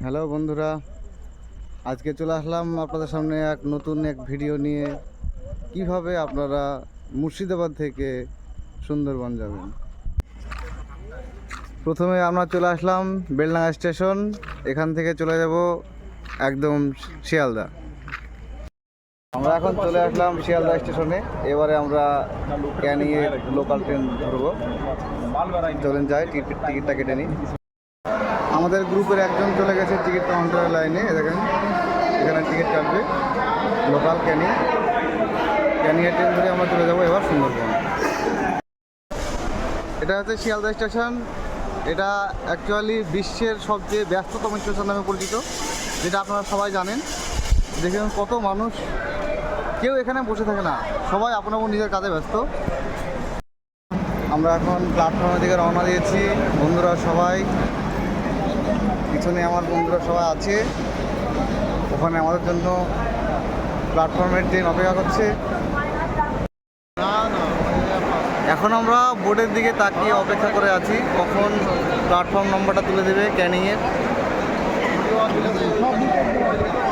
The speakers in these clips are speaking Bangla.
হ্যালো বন্ধুরা, আজকে চলে আসলাম আপনাদের সামনে নতুন এক ভিডিও নিয়ে। কিভাবে আপনারা মুর্শিদাবাদ থেকে সুন্দরবন যাবেন। প্রথমে আমরা চলে আসলাম বেলডাঙ্গা স্টেশন। এখান থেকে চলে যাব একদম শিয়ালদা। আমরা এখন চলে আসলাম শিয়ালদা স্টেশনে। এবারে আমরা ক্যানিংয়ের লোকাল ট্রেন ধরবো। চলেন যাই, টিকিটটা কেটে নিই। আমাদের গ্রুপের একজন চলে গেছে টিকিট কাউন্টারের লাইনে। দেখেন এখানে টিকিট কাটবে। লোকাল ক্যানিংয়ের ট্রেন ধরে আমরা চলে যাবো এবার সুন্দরবন। এটা হচ্ছে শিয়ালদা স্টেশন। এটা অ্যাকচুয়ালি বিশ্বের সবচেয়ে ব্যস্ততম স্টেশন নামে পরিচিত, যেটা আপনারা সবাই জানেন। দেখুন কত মানুষ, কেউ এখানে বসে থাকে না, সবাই আপন আপন নিজের কাজে ব্যস্ত। আমরা এখন প্ল্যাটফর্মের দিকে রওনা দিয়েছি। বন্ধুরা সবাই পিছনে, আমার বন্ধুরা সবাই আছে ওখানে আমাদের জন্য। প্ল্যাটফর্মের ট্রেন অপেক্ষা করছে। এখন আমরা বোর্ডের দিকে তাকিয়ে অপেক্ষা করে আছি কখন প্ল্যাটফর্ম নম্বরটা তুলে দেবে ক্যানিংয়ের।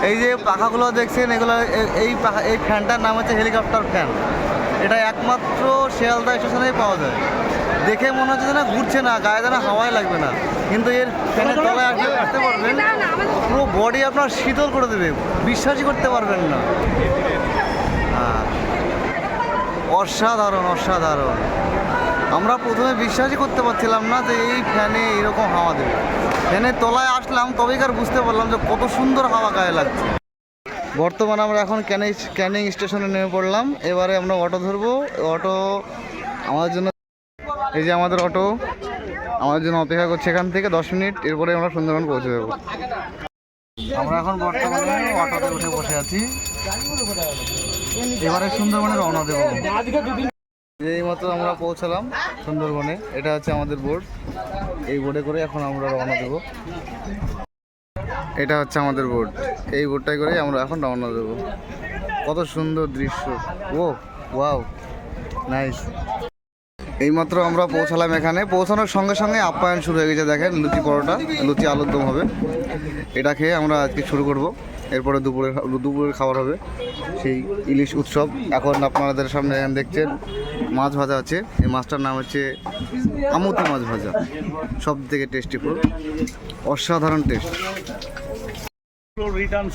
এই যে পাখাগুলো দেখছেন, এগুলো এই ফ্যানটার নাম হচ্ছে হেলিকপ্টার ফ্যান। এটা একমাত্র শিয়ালদা স্টেশনেই পাওয়া যায়। দেখে মনে হচ্ছে যেন ঘুরছে না, গায়ে যেন হাওয়াই লাগবে না, কিন্তু এর ফ্যানের তলায় আসতে পারবেন, পুরো বডি আপনার শীতল করে দেবে, বিশ্বাসই করতে পারবেন না। অসাধারণ অসাধারণ। আমরা প্রথমে বিশ্বাসই করতে পারছিলাম না যে এই ফ্যানে এরকম হাওয়া দেবে। ফ্যানের তলায় আসলাম তবেকার বুঝতে পারলাম যে কত সুন্দর হাওয়া গায়ে লাগছে। বর্তমানে আমরা এখন ক্যানিং স্টেশনে নেমে পড়লাম। এবারে আমরা অটো ধরবো। অটো আমাদের জন্য, এই যে আমাদের অটো আমাদের জন্য অপেক্ষা করছে এখান থেকে 10 মিনিট। এরপরে আমরা সুন্দরবন পৌঁছে যাবো। আমরা এখন বর্তমানে অটোতে উঠে বসে আছি। এবারে সুন্দরবনে রওনা দেবো। এইমাত্র আমরা পৌঁছালাম সুন্দরবনে। এটা হচ্ছে আমাদের বোর্ড। এই বোর্ডে করে এখন আমরা রওনা দেবো। এটা হচ্ছে আমাদের বোর্ড। এই বোর্ডটাই করে আমরা এখন রওনা দেবো। কত সুন্দর দৃশ্য! Wow, nice. এইমাত্র আমরা পৌঁছালাম এখানে। পৌঁছানোর সঙ্গে সঙ্গে আপ্যায়ন শুরু হয়ে গেছে। দেখেন লুচি পরোটা, লুচি আলুর দম হবে। এটা খেয়ে আমরা আজকে শুরু করব। এরপরে দুপুরের খাবার হবে সেই ইলিশ উৎসব। এখন আপনাদের সামনে দেখছেন মাছ ভাজা আছে। এই মাছটার নাম হচ্ছে আমুতি মাছ ভাজা। সব থেকে টেস্টি ফুড, অসাধারণ টেস্ট।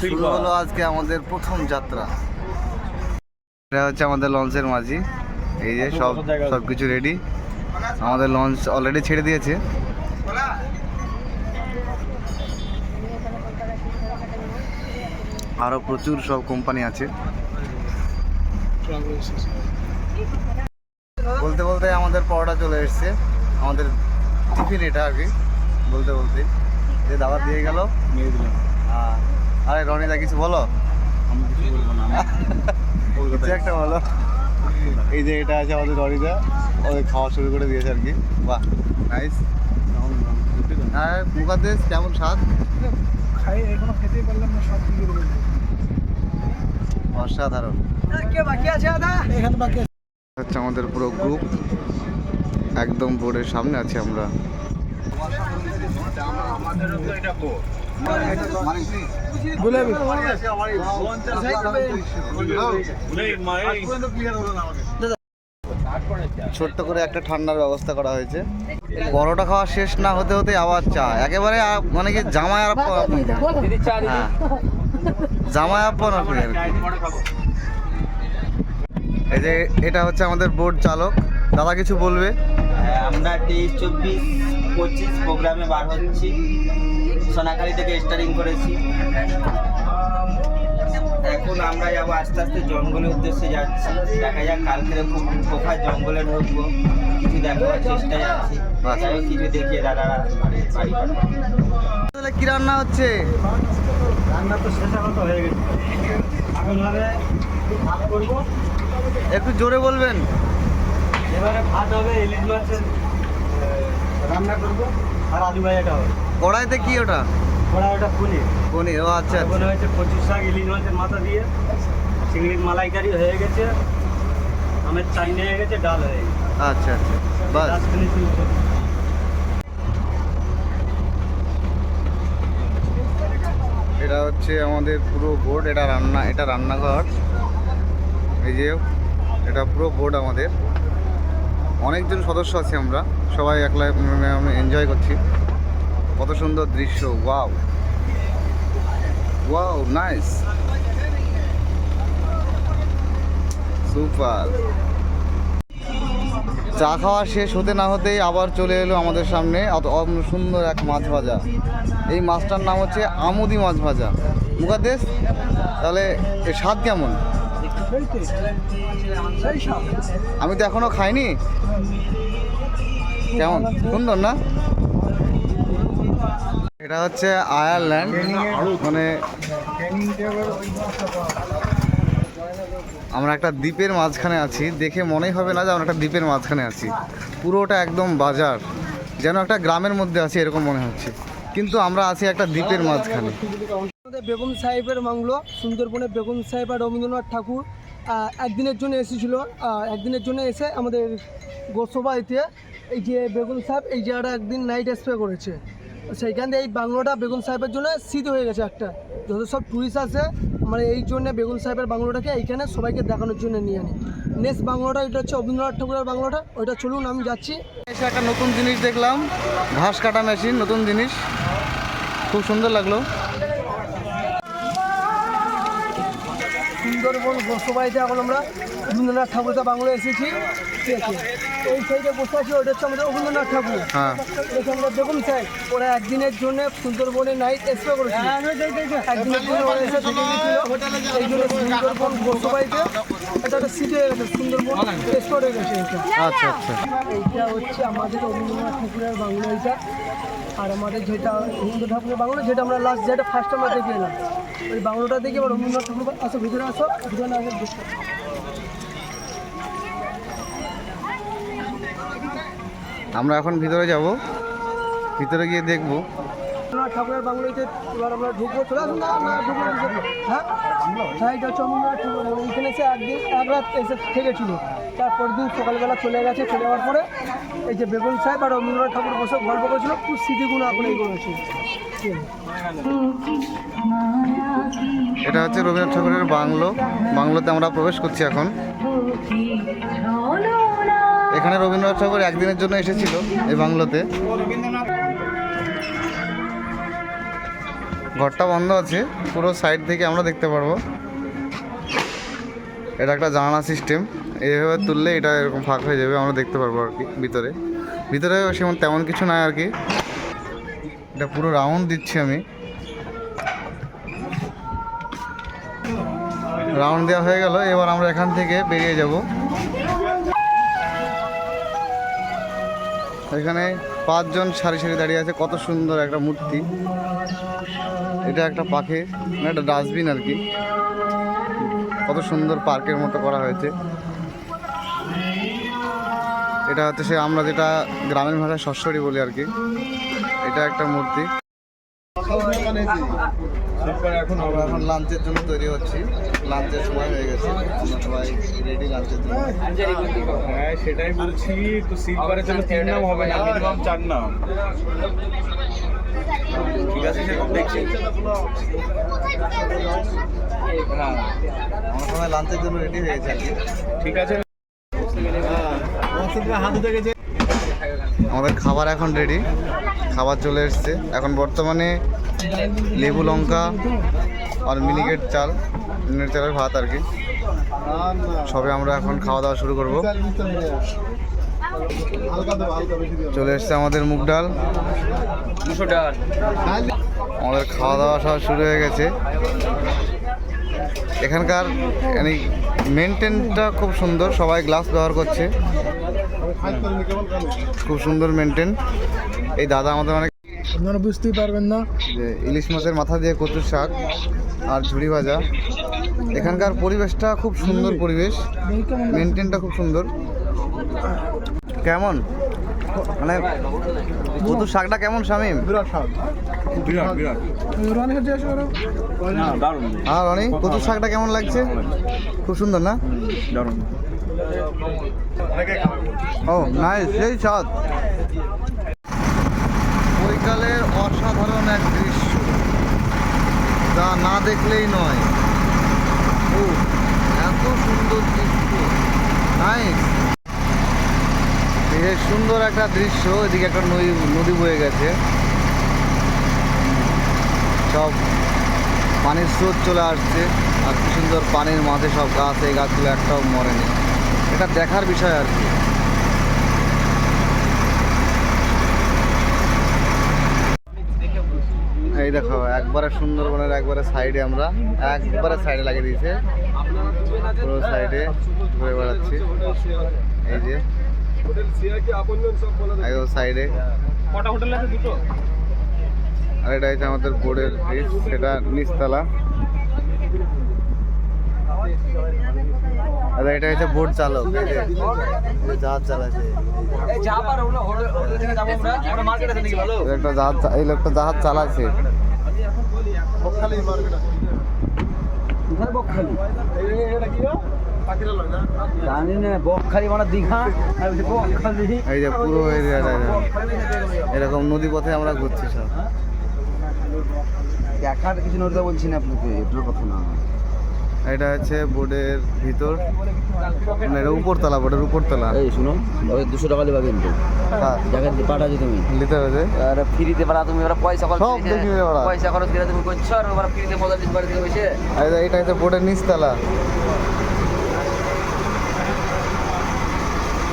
শুরু হলো আজকে আমাদের প্রথম যাত্রা। এটা হচ্ছে আমাদের লঞ্চের মাঝি। এই যে সব কিছু রেডি। আমাদের লঞ্চ অলরেডি ছেড়ে দিয়েছে। আরো প্রচুর সব কোম্পানি আছে। বলতে বলতে আমাদের পরোটা চলে এসছে। আমাদের টিফিন এটা আর কি। বলতে বলতে যে দাবার দিয়ে গেল, নিয়ে দিলাম। আরে রনিদা কিছু বলো। আমি কিছু বলবো না, কিছু একটা বলো। এই যে এটা আছে আমাদের রনিদা, ওদের খাওয়া শুরু করে দিয়েছে আর কি। বাহ, নাইস। হ্যাঁ, মুখাদ্দেশ কেমন স্বাদ? খাই এখনো খেতেই পারলাম না, সব দিয়ে দিল। অসাধারণ। হচ্ছে আমাদের পুরো গ্রুপ একদম বোর্ডের সামনে আছি আমরা। ছোট্ট করে একটা ঠান্ডার ব্যবস্থা করা হয়েছে। পরোটা খাওয়া শেষ না হতে হতে আবার চা। একেবারে মানে কি জামাই আপ্পান আর কি। এই যে এটা হচ্ছে আমাদের বোর্ড চালক। দাদা কিছু বলবে? আমরা 23, 24, 25 প্রোগ্রামে বার হচ্ছি। সোনাখালী থেকে স্টার্টিং করেছি। এখন আমরা যাবো আস্তে আস্তে জঙ্গলের উদ্দেশ্যে যাচ্ছি। দেখা যাক কালকে খুব কোথায় জঙ্গলে ঢুকবো, কিছু দেখার চেষ্টায় আছি। কিছু দেখিয়ে দাদারা বাড়ি তাহলে কি রান্না হচ্ছে? রান্না তো শেষের মতো হয়ে গেছে। এখন হবে ভাত করবো। একটু জোরে বলবেন। এবারে ভাত হবে, ইলিশ মাছের রান্না করবো, আর আলু ভাজাটা হবে। কড়াইতে কি ওটা? ওটা পনির। ও আচ্ছা। মনে হয়েছে কচুর শাক ইলিশ মাছের মাথা দিয়ে, চিংড়ির মালাইকারি হয়ে গেছে, আমের চাটনি হয়ে গেছে, ডাল হয়ে গেছে। আচ্ছা আচ্ছা, বাস। হচ্ছে আমাদের পুরো বোর্ড, এটা রান্নাঘর। এই যে এটা পুরো বোর্ড আমাদের, অনেকজন সদস্য আছি আমরা, সবাই একলা এনজয় করছি। কত সুন্দর দৃশ্য, ওয়াও ওয়াও, নাইস, সুপার। চা খাওয়া শেষ হতে না হতেই আবার চলে এলো আমাদের সামনে সুন্দর এক মাছ ভাজা। এই মাছটার নাম হচ্ছে আমুদি মাছ ভাজা। মুকাদ্দেস, তাহলে এর স্বাদ কেমন? আমি তো এখনো খাইনি। কেমন, সুন্দর না? এটা হচ্ছে আয়ারল্যান্ড, মানে আমরা একটা দ্বীপের মাঝখানে আছি। দেখে মনেই হবে না যে আমরা একটা দ্বীপের মাঝখানে আছি। পুরোটা একদম বাজার, যেন একটা গ্রামের মধ্যে আছি এরকম মনে হচ্ছে, কিন্তু আমরা আছি একটা দ্বীপের মাঝখানে। বেগম সাহেবের বাংলো, সুন্দরবনে বেগম সাহেব আর রবীন্দ্রনাথ ঠাকুর একদিনের জন্য এসেছিল। একদিনের জন্য এসে আমাদের গোসবাইতে এই যে বেগম সাহেব এই জায়গাটা একদিন নাইট স্টে করেছে। সেইখান থেকে এই বাংলোটা বেগম সাহেবের জন্য স্মৃতি হয়ে গেছে একটা। যত সব টুরিস্ট আসে মানে এই জন্য বেগম সাহেবের বাংলোটাকে এইখানে সবাইকে দেখানোর জন্য নিয়ে আনি। নেক্সট বাংলোটা এটা হচ্ছে রবীন্দ্রনাথ ঠাকুরের বাংলোটা, ওইটা চলুন আমি যাচ্ছি। এসে একটা নতুন জিনিস দেখলাম, ঘাস কাটা মেশিন, নতুন জিনিস, খুব সুন্দর লাগলো। সুন্দরবন গোসবাইতে এখন আমরা রবীন্দ্রনাথ ঠাকুরের বাংলো এসেছি, ঠিক আছে। এই সাইডে বসে আছি, ওটা হচ্ছে আমাদের রবীন্দ্রনাথ ঠাকুর। হ্যাঁ, এখানে বেগম সাহেব ওরা একদিনের জন্য সুন্দরবনে নাইট স্টে করেছিল। একদিনের জন্য ওরা এসে থেকে গেছিল, এই জন্য সুন্দরবন গোসবাইতে এটা একটা সিটি হয়ে গেছে, সুন্দরবন স্টে হয়ে গেছে এটা। আচ্ছা আচ্ছা। এইটা হচ্ছে আমাদের রবীন্দ্রনাথ ঠাকুরের বাংলো এইটা। আর আমাদের যেটা রবীন্দ্র ঠাকুরের বাংলো, যেটা আমরা লাস্ট যেটা ফার্স্ট আমরা দেখে এলাম, ওই বাংলোটা দেখে এবার রবীন্দ্রনাথ ঠাকুর আসো ভিতরে আসো, ভিতরে না আসো। আমরা এখন ভিতরে যাব, ভিতরে গিয়ে দেখবো। রবীন্দ্রনাথ ঠাকুরের বাংলোতে এবার আমরা ঢুকবো, চলে আসুন না, আমরা ঢুকবো। হ্যাঁ হ্যাঁ, এটা হচ্ছে রবীন্দ্রনাথ ঠাকুর। এখানে এসে এক রাত এসে থেকেছিল, তারপর দিন সকালবেলা চলে গেছে। চলে যাওয়ার পরে এই যে বেগম সাহেব আর রবীন্দ্রনাথ ঠাকুর বসে গল্প করেছিল, খুব স্মৃতিগুলো এখন এইগুলো আছে। এটা হচ্ছে রবীন্দ্রনাথ ঠাকুরের বাংলো, বাংলোতে আমরা প্রবেশ করছি এখন। এখানে রবীন্দ্রনাথ ঠাকুর একদিনের জন্য এসেছিল এই বাংলোতে। ঘরটা বন্ধ আছে, পুরো সাইড থেকে আমরা দেখতে পারবো। এটা একটা জানালা সিস্টেম, এইভাবে তুললে এটা এরকম ফাঁক হয়ে যাবে, আমরা দেখতে পারবো আর কি। ভিতরে ভিতরে সেমন তেমন কিছু নাই আর কি। এটা পুরো রাউন্ড দিচ্ছি আমি, রাউন্ড দেওয়া হয়ে গেল। এবার আমরা এখান থেকে বেরিয়ে যাব। এখানে 5 জন সারি সারি দাঁড়িয়ে আছে, কত সুন্দর একটা মূর্তি। এটা একটা পাখি, মানে একটা ডাস্টবিন আর কি, কত সুন্দর পার্কের মতো করা হয়েছে। এটা হচ্ছে সে আমরা যেটা গ্রামীণ ভাষায় সস্যরি বলি আর কি। এটা একটা মূর্তি। আমরা এখন লাঞ্চের জন্য তৈরি হচ্ছি, লাঞ্চের সময় হয়ে গেছে, আমরা সবাই রেডি লাঞ্চের জন্য। হ্যাঁ সেটাই বলছি, তো সিলভারের জন্য 3 নাম হবে না, মিনিমাম 4 নাম। ঠিক আছে, সেরকম দেখছি। হ্যাঁ, আমরা সবাই লাঞ্চের জন্য রেডি হয়ে গেছি আর কি। ঠিক আছে, হাত ধুতে গেছে। আমাদের খাবার এখন রেডি, খাবার চলে এসছে। এখন বর্তমানে লেবু লঙ্কা আর মিনিকেট চাল, মিনিকেট চালের ভাত আর কি, সবে আমরা এখন খাওয়া দাওয়া শুরু করব। চলে এসছে আমাদের মুগ ডাল, আমাদের খাওয়া দাওয়া সব শুরু হয়ে গেছে। এখানকার মানে মেনটেনটা খুব সুন্দর, সবাই গ্লাস ব্যবহার করছে, খুব সুন্দর মেনটেন। এই দাদা আমাদের অনেক, আপনারা বুঝতেই পারবেন না যে ইলিশ মাছের মাথা দিয়ে কচুর শাক আর ঝুড়ি ভাজা। এখানকার পরিবেশটা খুব সুন্দর পরিবেশ, মেনটেনটা খুব সুন্দর। কেমন মানে কচুর শাকটা কেমন শামীম? বিরাট স্বাদ, বিরাট বিরাট। দারুণ, আর রনি, কচুর শাকটা কেমন লাগছে? খুব সুন্দর না? দারুণ। ও নাইস, সেই স্বাদ। বৈকালের অসাধারণ এক দৃশ্য, যা না দেখলেই নয়। ও এত সুন্দর দৃশ্য, নাইস। বেশ সুন্দর একটা দৃশ্য। এদিকে একটা নদী বয়ে গেছে, সব পানির স্রোত চলে আসছে, আর কি সুন্দর পানির মাঝে সব গাছ, এই গাছগুলো একটাও মরেনি। এটা দেখার বিষয় আর কি। এই দেখো একবারে সুন্দরবনের একবারে সাইডে, আমরা একবারে সাইডে লাগিয়ে দিয়েছে, পুরো সাইডে ঘুরে বেড়াচ্ছি। এই যে একদম সাইডে। কটা হোটেল আছে? দুটো। আর এটা হচ্ছে আমাদের বোর্ডের ব্রিজ, সেটা নিচতলা। আর এটা হচ্ছে বোট চালক, জাহাজ চালাচ্ছে। একটা জাহাজ, এই লোকটা জাহাজ চালাচ্ছে। এই যে পুরো এরিয়াটা এরকম নদী পথে আমরা ঘুরছি সব। দেখার কিছু নদীটা বলছি না আপনাকে, এটার কথা না। এটা হচ্ছে বোর্ডের ভিতর, মানে এটা উপরতলা, বোর্ডের উপরতলা। এই শুনো, 200 টাকা দেবা কিন্তু জায়গা পাঠাচ্ছি তুমি নিতে হবে। আর ফ্রিতে পাঠা তুমি, ওরা পয়সা খরচ সব দেখি ওরা পয়সা খরচ করে তুমি করছো, আর ওরা ফ্রিতে মজা দিতে পারে বসে। এটা হচ্ছে বোর্ডের নিচতলা,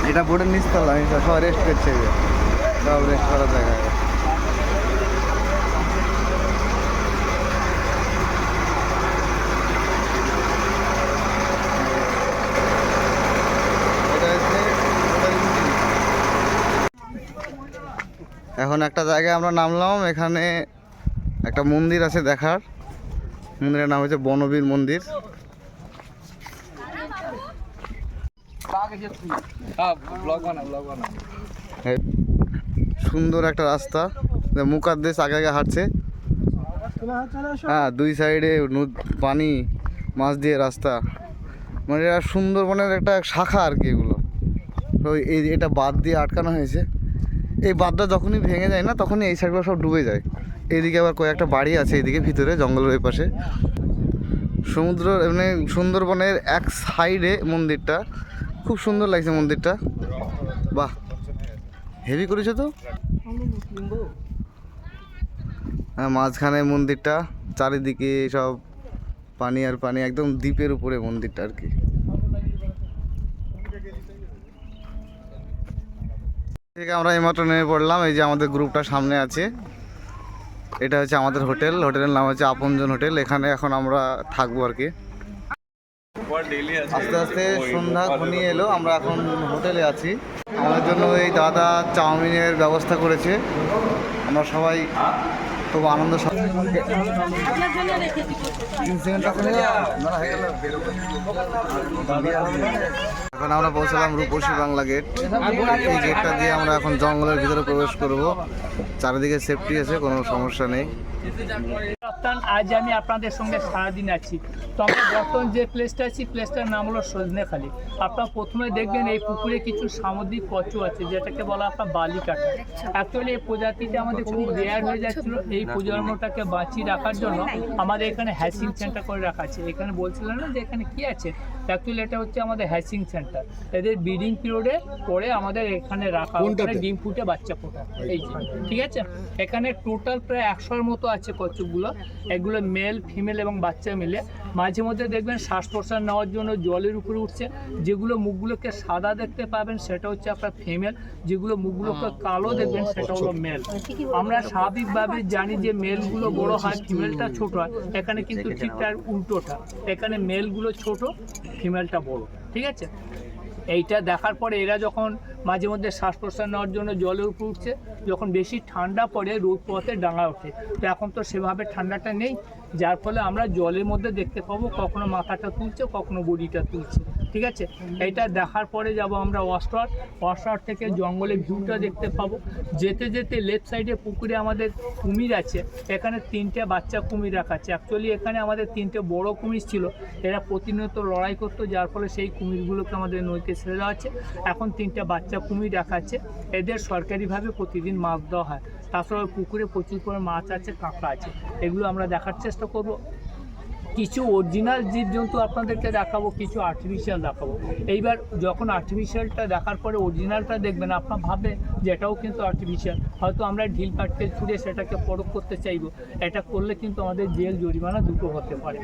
এটা বোর্ডের নিচতলা। সব রেস্ট করছে, সব রেস্ট করার জায়গা। এখন একটা জায়গায় আমরা নামলাম, এখানে একটা মন্দির আছে দেখার। মন্দিরের নাম হচ্ছে বনবীর মন্দির। সুন্দর একটা রাস্তা, মুকাদ্দেস আগে আগে হাঁটছে। হ্যাঁ, দুই সাইডে পানি, মাছ দিয়ে রাস্তা, মানে এটা সুন্দরবনের একটা শাখা আর কি। এগুলো তো এটা বাঁধ দিয়ে আটকানো হয়েছে। এই বাঁধটা যখনই ভেঙে যায় না, তখনই এই সাইডগুলো সব ডুবে যায়। এইদিকে আবার কয়েকটা বাড়ি আছে, এইদিকে ভিতরে জঙ্গলের ওই পাশে। সমুদ্র মানে সুন্দরবনের এক সাইডে মন্দিরটা, খুব সুন্দর লাগছে মন্দিরটা। বাহ, হেভি করেছে তো। হ্যাঁ, মাঝখানে মন্দিরটা, চারিদিকে সব পানি আর পানি, একদম দ্বীপের উপরে মন্দিরটা আর কি। ঠিক আমরা এইমাত্র নেমে পড়লাম। এই যে আমাদের গ্রুপটা সামনে আছে, এটা হচ্ছে আমাদের হোটেল। হোটেলের নাম হচ্ছে আপনজন হোটেল। এখানে এখন আমরা থাকবো আর কি। আস্তে আস্তে সন্ধ্যা ঘনিয়ে এলো, আমরা এখন হোটেলে আছি। আমাদের জন্য এই দাদা চাউমিনের ব্যবস্থা করেছে। আমরা সবাই খুব আনন্দ। এখন আমরা পৌঁছলাম রূপসী বাংলা গেট। এই গেটটা দিয়ে আমরা এখন জঙ্গলের ভিতরে প্রবেশ করব। চারিদিকে সেফটি আছে, কোনো সমস্যা নেই। আজ আমি আপনাদের সঙ্গে সারাদিন আছি। তো আমরা বর্তমান যে প্লেসটা আছি, প্লেসটার নাম হলো সজনেখালি। আপনারা প্রথমে দেখবেন এই পুকুরে কিছু সামুদ্রিক কচু আছে, যেটাকে বলা আপনার বালিকাটা। অ্যাকচুয়ালি এই প্রজাতিটা আমাদের খুব রেয়ার হয়ে যাচ্ছিল। এই প্রজন্মটাকে বাঁচিয়ে রাখার জন্য আমাদের এখানে হ্যাচিং সেন্টার করে রাখা আছে। এখানে বলছিলেন না যে এখানে কি আছে, অ্যাকচুয়ালি এটা হচ্ছে আমাদের হ্যাচিং সেন্টার। এদের ব্রিডিং পিরিয়ডে পরে আমাদের এখানে রাখা, ওখানে ডিম ফুটে বাচ্চা ফোটায়। এই ঠিক আছে, এখানে টোটাল প্রায় 100-এর মতো আছে কচ্ছপগুলো। এগুলো মেল ফিমেল এবং বাচ্চা মিলে। মাঝে মধ্যে দেখবেন শ্বাস প্রশ্বাস নেওয়ার জন্য জলের উপরে উঠছে। যেগুলো মুখগুলোকে সাদা দেখতে পাবেন সেটা হচ্ছে আপনার ফিমেল, যেগুলো মুখগুলোকে কালো দেখবেন সেটা হলো মেল। আমরা স্বাভাবিকভাবে জানি যে মেলগুলো বড় হয়, ফিমেলটা ছোট হয়। এখানে কিন্তু ঠিক তার উল্টোটা, এখানে মেলগুলো ছোট, ফিমেলটা বড়। ঠিক আছে, এইটা দেখার পরে এরা যখন মাঝে মধ্যে শ্বাস প্রশ্বাস নেওয়ার জন্য জলের উপর উঠছে, যখন বেশি ঠান্ডা পড়ে রোদ পথে ডাঙা ওঠে। তো এখন তো সেভাবে ঠান্ডাটা নেই, যার ফলে আমরা জলের মধ্যে দেখতে পাবো কখনো মাথাটা তুলছে, কখনো বডিটা তুলছে। ঠিক আছে, এইটা দেখার পরে যাব আমরা ওয়াশটার থেকে জঙ্গলের ভিউটা দেখতে পাবো। যেতে যেতে লেফট সাইডে পুকুরে আমাদের কুমির আছে। এখানে 3টে বাচ্চা কুমির রাখা আছে। অ্যাকচুয়ালি এখানে আমাদের 3টে বড় কুমির ছিল, এরা প্রতিনিয়ত লড়াই করতো, যার ফলে সেই কুমিরগুলোকে আমাদের নদীতে ছেড়ে দেওয়া আছে। এখন 3টে বাচ্চা কুমির রাখা আছে। এদের সরকারিভাবে প্রতিদিন মাছ দেওয়া হয়। তাছাড়া পুকুরে প্রচুর পরিমাণে মাছ আছে, কাঁকড়া আছে। এগুলো আমরা দেখার চেষ্টা করব। কিছু অরিজিনাল জীবজন্তু আপনাদেরকে দেখাবো, কিছু আর্টিফিশিয়াল দেখাবো। এইবার যখন আর্টিফিশিয়ালটা দেখার পরে অরিজিনালটা দেখবেন, আপনার ভাবে যে এটাও কিন্তু আর্টিফিশিয়াল, হয়তো আমরা ঢিল পাটকেল ছুঁড়ে সেটাকে পরখ করতে চাইবো, এটা করলে কিন্তু আমাদের জেল জরিমানা দুটো হতে পারে।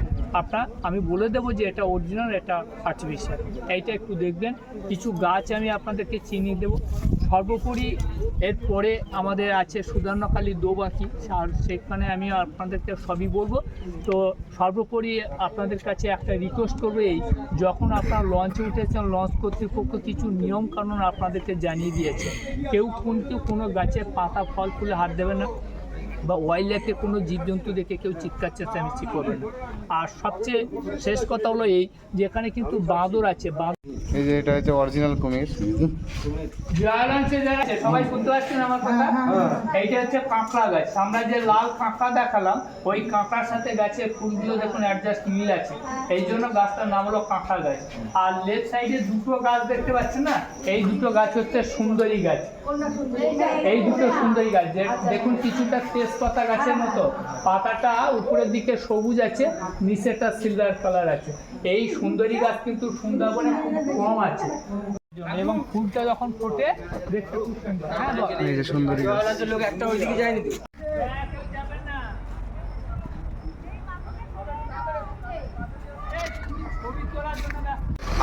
আমি বলে দেবো যে এটা অরিজিনাল, এটা আর্টিফিশিয়াল, এইটা একটু দেখবেন। কিছু গাছ আমি আপনাদেরকে চিনিয়ে দেবো। সর্বোপরি এরপরে আমাদের আছে সুধর্ণখালী দোবাকি, আর সেখানে আমি আপনাদেরকে সবই বলবো। তো সর্বোপরি আপনাদের কাছে একটা রিকোয়েস্ট করবো, এই যখন আপনারা লঞ্চে উঠেছেন, লঞ্চ কর্তৃপক্ষ কিছু নিয়ম কানুন আপনাদেরকে জানিয়ে দিয়েছে। কেউ কিন্তু কোনো গাছের পাতা ফল ফুলে হাত দেবে না, বা ওয়াইল্ড লাইফে কোনো জীবজন্তু দেখে কেউ চিৎকার চেঁচামেচি করবে না। আর সবচেয়ে শেষ কথা হলো এই, যেখানে কিন্তু বাঁদর আছে। এই যে এটা হচ্ছে অরিজিনাল কুমির। সবাই বুঝতে পারছেন আমার কথা? এইটা হচ্ছে কাঁকড়া গাছ। আমরা যে লাল কাঁকড়া দেখালাম, ওই কাঁকড়ার সাথে গাছের ফুলগুলো দেখুন অ্যাডজাস্ট মিল আছে, এই জন্য গাছটার নাম হলো কাঁকড়া গাছ। আর লেফট সাইডে দুটো গাছ দেখতে পাচ্ছেন না, এই দুটো গাছ হচ্ছে সুন্দরী গাছ। এই দুটো সুন্দরী গাছ দেখুন, কিছুটা তেজপাতা গাছের মতো, পাতাটা উপরের দিকে সবুজ আছে, নিচেটা সিলভার কালার আছে। এই সুন্দরী গাছ কিন্তু সুন্দরবনে খুব কম আছে, এবং ফুলটা যখন ফোটে দেখতে খুব সুন্দর। এই যে সুন্দরী গাছ। লোক একটা ওইদিকে যায়নি তো।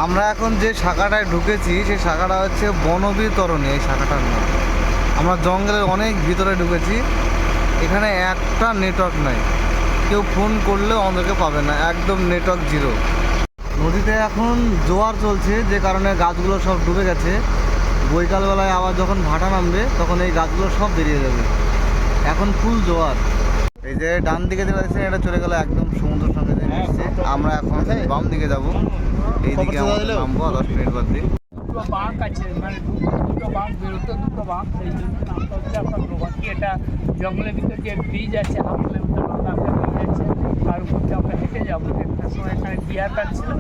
আমরা এখন যে শাখাটায় ঢুকেছি, সেই শাখাটা হচ্ছে বনবিতরণী। এই শাখাটার নাম। আমরা জঙ্গলের অনেক ভিতরে ঢুকেছি। এখানে একটা নেটওয়ার্ক নাই, কেউ ফোন করলেও আমাদেরকে পাবে না, একদম নেটওয়ার্ক জিরো। নদীতে এখন জোয়ার চলছে, যে কারণে গাছগুলো সব ডুবে গেছে। বৈকালবেলায় আবার যখন ভাটা নামবে, তখন এই গাছগুলো সব বেরিয়ে যাবে। এখন ফুল জোয়ার। এই যে ডান দিকে যে দেখছেন, এটা চলে গেল একদম সমুদ্রের সঙ্গে যে মিশছে। আমরা এখন বাম দিকে যাব, এইদিকে আমাদের নামবো 10 মিনিট বাদ দিয়ে। দুটো বাঁক আছে, মানে দুটো বাঁক বেরোতে, দুটো বাঁক, সেই জন্য নামটা হচ্ছে আপনার দোবাকি। এটা জঙ্গলের ভিতরে যে ব্রিজ আছে, হাফ কিলোমিটার লম্বা একটা ব্রিজ আছে, তার উপরটা আমরা হেঁটে যাবো। একটা সময় এখানে ডিয়ার পার্ক ছিল,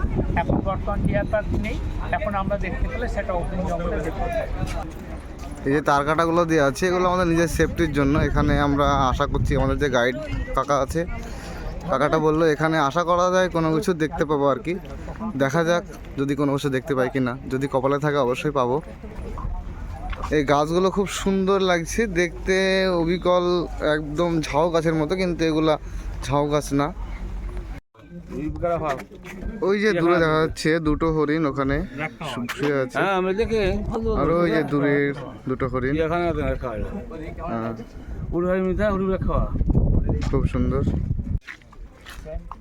এখন বর্তমান ডিয়ার পার্ক নেই। এখন আমরা দেখতে পেলে সেটা ওপেন জঙ্গলে দেখতে পাই। এই যে তার কাটাগুলো দেওয়া আছে, এগুলো আমাদের নিজের সেফটির জন্য। এখানে আমরা আশা করছি, আমাদের যে গাইড কাকা আছে, কাকাটা বললো এখানে আশা করা যায় কোনো কিছু দেখতে পাবো আর কি। দেখা যাক যদি কোনো কিছু দেখতে পাই কি না, যদি কপালে থাকে অবশ্যই পাবো। এই গাছগুলো খুব সুন্দর লাগছে দেখতে, অবিকল একদম ঝাউ গাছের মতো, কিন্তু এগুলা ঝাউ গাছ না। ওই যে দূরে দেখা যাচ্ছে দুটো হরিণ ওখানে শুয়ে আছে, আর ওই যে দূরের দুটো হরিণ। খুব সুন্দর,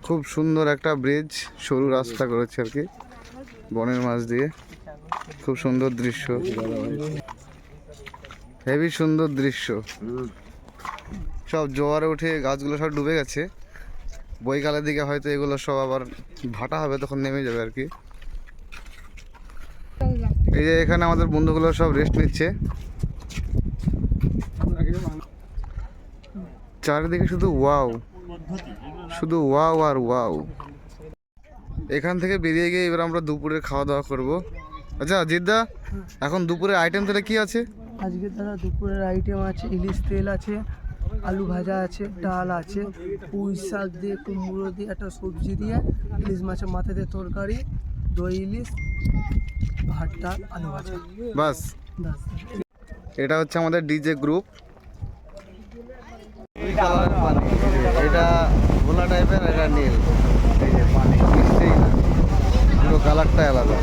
খুব সুন্দর একটা ব্রিজ, সরু রাস্তা করেছে আর কি বনের মাঝ দিয়ে। খুব সুন্দর দৃশ্য, হেভি সুন্দর দৃশ্য। সব জোয়ারে উঠে গাছগুলো সব ডুবে গেছে। বৈকালের দিকে হয়তো এগুলো সব আবার ভাটা হবে, তখন নেমে যাবে আর কি। এই যে এখানে আমাদের বন্ধুগুলো সব রেস্ট নিচ্ছে। চারিদিকে শুধু ওয়াও, শুধু ওয়াও আর ওয়াও। এখান থেকে বেরিয়ে গিয়ে এবার আমরা দুপুরে খাওয়া দাওয়া করব। আচ্ছা জিদ্দা, এখন দুপুরের আইটেম তাহলে কি আছে? আজকে তারা দুপুরের আইটেম আছে, ইলিশ তেল আছে, আলু ভাজা আছে, ডাল আছে, পুঁই শাক দিয়ে, কুমড়ো দিয়ে, একটা সবজি দিয়ে, ইলিশ মাছের মাথা দিয়ে তরকারি, দই ইলিশ, ভাত, ডাল, আলু ভাজা, বাস। এটা হচ্ছে আমাদের ডিজে গ্রুপ। এটা গোলা টাইপের, এটা নীল। এই যে পানি মিশছেই না, পুরো কালারটা আলাদা।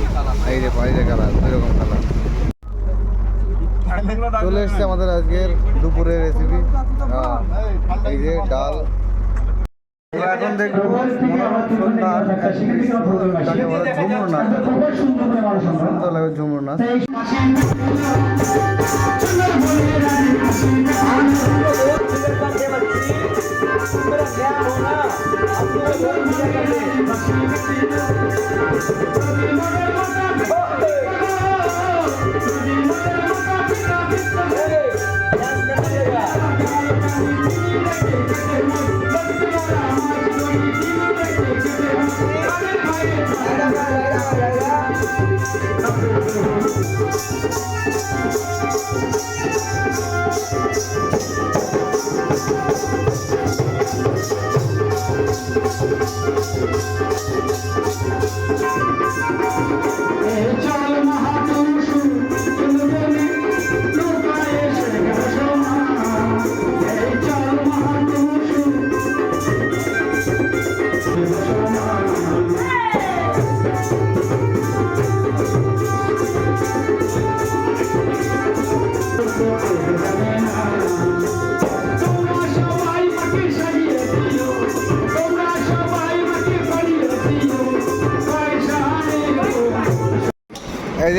এই যে কালার, এরকম কালার। চলে এসছে আমাদের আজকের দুপুরের রেসিপি। এই যে ডাল। এখন দেখবো ঝুমুর নাচ। সুন্দর লাগে ঝুমুর নাচ।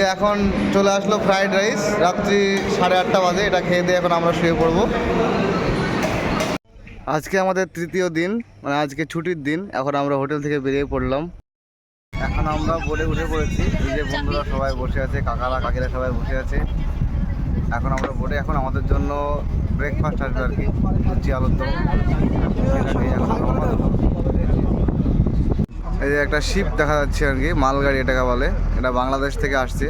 যে এখন চলে আসলো ফ্রাইড রাইস, রাত্রি 8:30 বাজে। এটা খেয়ে দিয়ে এখন আমরা শুয়ে পড়বো। আজকে আমাদের তৃতীয় দিন, মানে আজকে ছুটির দিন। এখন আমরা হোটেল থেকে বেরিয়ে পড়লাম। এখন আমরা বোটে উঠে পড়েছি। এই যে বন্ধুরা সবাই বসে আছে, কাকারা কাকিরা সবাই বসে আছে। এখন আমরা বোটে, এখন আমাদের জন্য ব্রেকফাস্ট আসবে আর কি, লুচি আলুর দম। সেটাকে এখন রওনা দেবো। এই যে একটা শিপ দেখা যাচ্ছে আর কি, মালগাড়ি এটাকে বলে। এটা বাংলাদেশ থেকে আসছে।